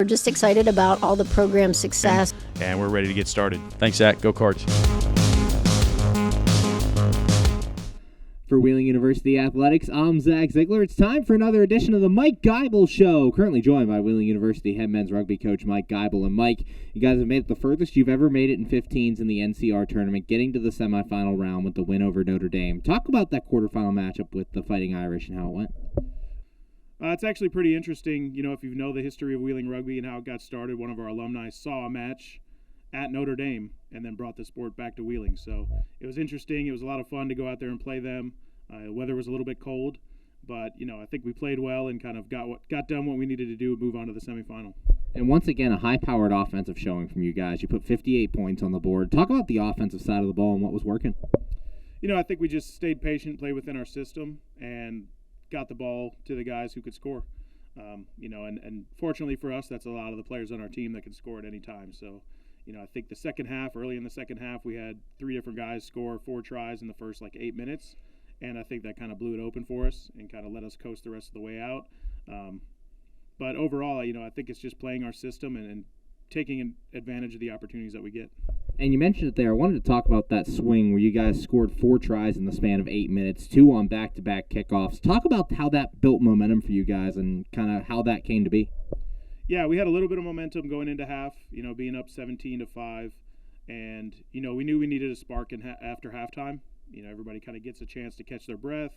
We're just excited about all the program success. And we're ready to get started. Thanks, Zach. Go Cards. For Wheeling University Athletics, I'm Zach Ziegler. It's time for another edition of the Mike Geibel Show. Currently joined by Wheeling University head men's rugby coach Mike Geibel. And Mike, you guys have made it the furthest you've ever made it in 15s in the NCR tournament, getting to the semifinal round with the win over Notre Dame. Talk about that quarterfinal matchup with the Fighting Irish and how it went. It's actually pretty interesting. You know, if you know the history of Wheeling rugby and how it got started, one of our alumni saw a match at Notre Dame and then brought the sport back to Wheeling. So it was interesting. It was a lot of fun to go out there and play them. The weather was a little bit cold, but, you know, I think we played well and kind of got done what we needed to do and move on to the semifinal. And once again, a high-powered offensive showing from you guys. You put 58 points on the board. Talk about the offensive side of the ball and what was working. You know, I think we just stayed patient, played within our system, and got the ball to the guys who could score. You know, and fortunately for us, that's a lot of the players on our team that can score at any time. So, you know, I think early in the second half, we had 3 different guys score 4 tries in the first 8 minutes. And I think that kind of blew it open for us and kind of let us coast the rest of the way out. But overall, you know, I think it's just playing our system and taking advantage of the opportunities that we get. And you mentioned it there. I wanted to talk about that swing where you guys scored 4 tries in the span of 8 minutes, 2 on back-to-back kickoffs. Talk about how that built momentum for you guys and kind of how that came to be. Yeah, we had a little bit of momentum going into half, you know, being up 17-5. And, you know, we knew we needed a spark after halftime. You know, everybody kind of gets a chance to catch their breath.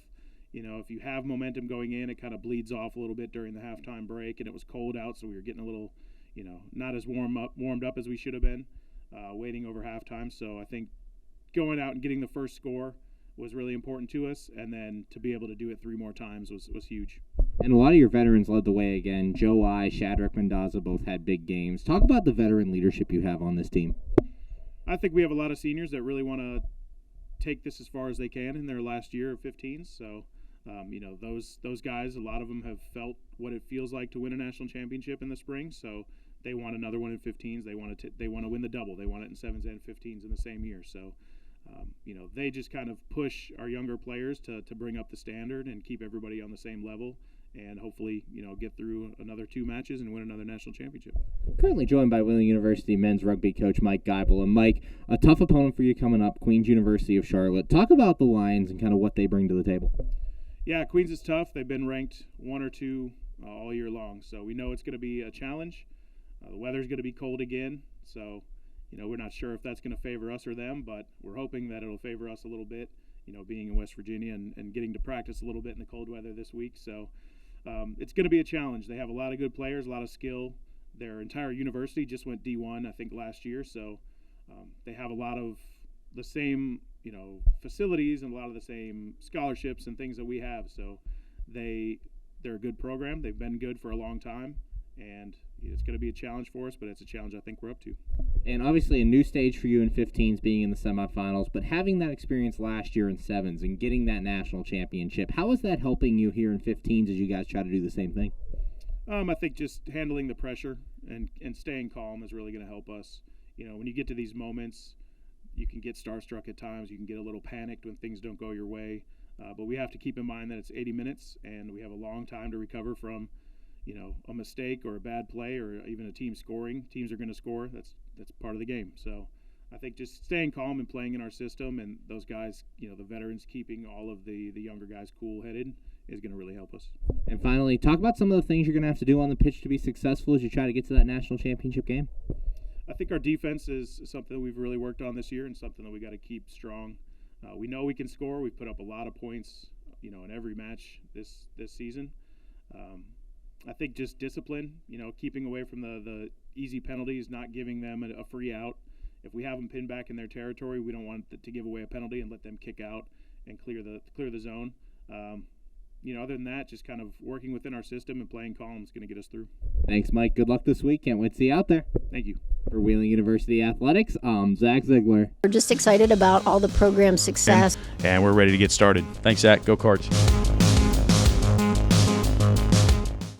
You know, if you have momentum going in, it kind of bleeds off a little bit during the halftime break, and it was cold out, so we were getting a little, you know, not as warmed up as we should have been, waiting over halftime. So I think going out and getting the first score was really important to us, and then to be able to do it 3 more times was huge. And a lot of your veterans led the way again. Joe I, Shadrach Mendoza both had big games. Talk about the veteran leadership you have on this team. I think we have a lot of seniors that really want to take this as far as they can in their last year of 15s. So, you know, those guys, a lot of them have felt what it feels like to win a national championship in the spring. So they want another one in 15s. They want to win the double. They want it in 7s and 15s in the same year. So, you know, they just kind of push our younger players to bring up the standard and keep everybody on the same level. And hopefully, you know, get through another 2 matches and win another national championship. Currently joined by Wheeling University men's rugby coach Mike Geibel. And Mike, a tough opponent for you coming up, Queen's University of Charlotte. Talk about the Lions and kind of what they bring to the table. Yeah, Queens is tough. They've been ranked 1 or 2 all year long. So we know it's going to be a challenge. The weather's going to be cold again. So, you know, we're not sure if that's going to favor us or them, but we're hoping that it'll favor us a little bit, you know, being in West Virginia and getting to practice a little bit in the cold weather this week. So it's going to be a challenge. They have a lot of good players, a lot of skill. Their entire university just went D1, I think, last year. So they have a lot of the same, you know, facilities and a lot of the same scholarships and things that we have. So they're a good program. They've been good for a long time. And it's going to be a challenge for us, but it's a challenge I think we're up to. And obviously a new stage for you in 15s being in the semifinals, but having that experience last year in 7s and getting that national championship, how is that helping you here in 15s as you guys try to do the same thing? I think just handling the pressure and staying calm is really going to help us. You know, when you get to these moments, you can get starstruck at times. You can get a little panicked when things don't go your way. But we have to keep in mind that it's 80 minutes, and we have a long time to recover from, you know, a mistake or a bad play or even a team scoring. Teams are going to score. That's part of the game. So I think just staying calm and playing in our system, and those guys, you know, the veterans keeping all of the younger guys cool-headed is going to really help us. And finally, talk about some of the things you're going to have to do on the pitch to be successful as you try to get to that national championship game. I think our defense is something that we've really worked on this year and something that we got to keep strong. We know we can score. We've put up a lot of points, you know, in every match this season. I think just discipline, you know, keeping away from the easy penalties, not giving them a free out. If we have them pinned back in their territory, we don't want to give away a penalty and let them kick out and clear the zone. You know, other than that, just kind of working within our system and playing calm is going to get us through. Thanks, Mike. Good luck this week. Can't wait to see you out there. Thank you. For Wheeling University Athletics, I'm Zach Ziegler. We're just excited about all the program success. And we're ready to get started. Thanks, Zach. Go Cards.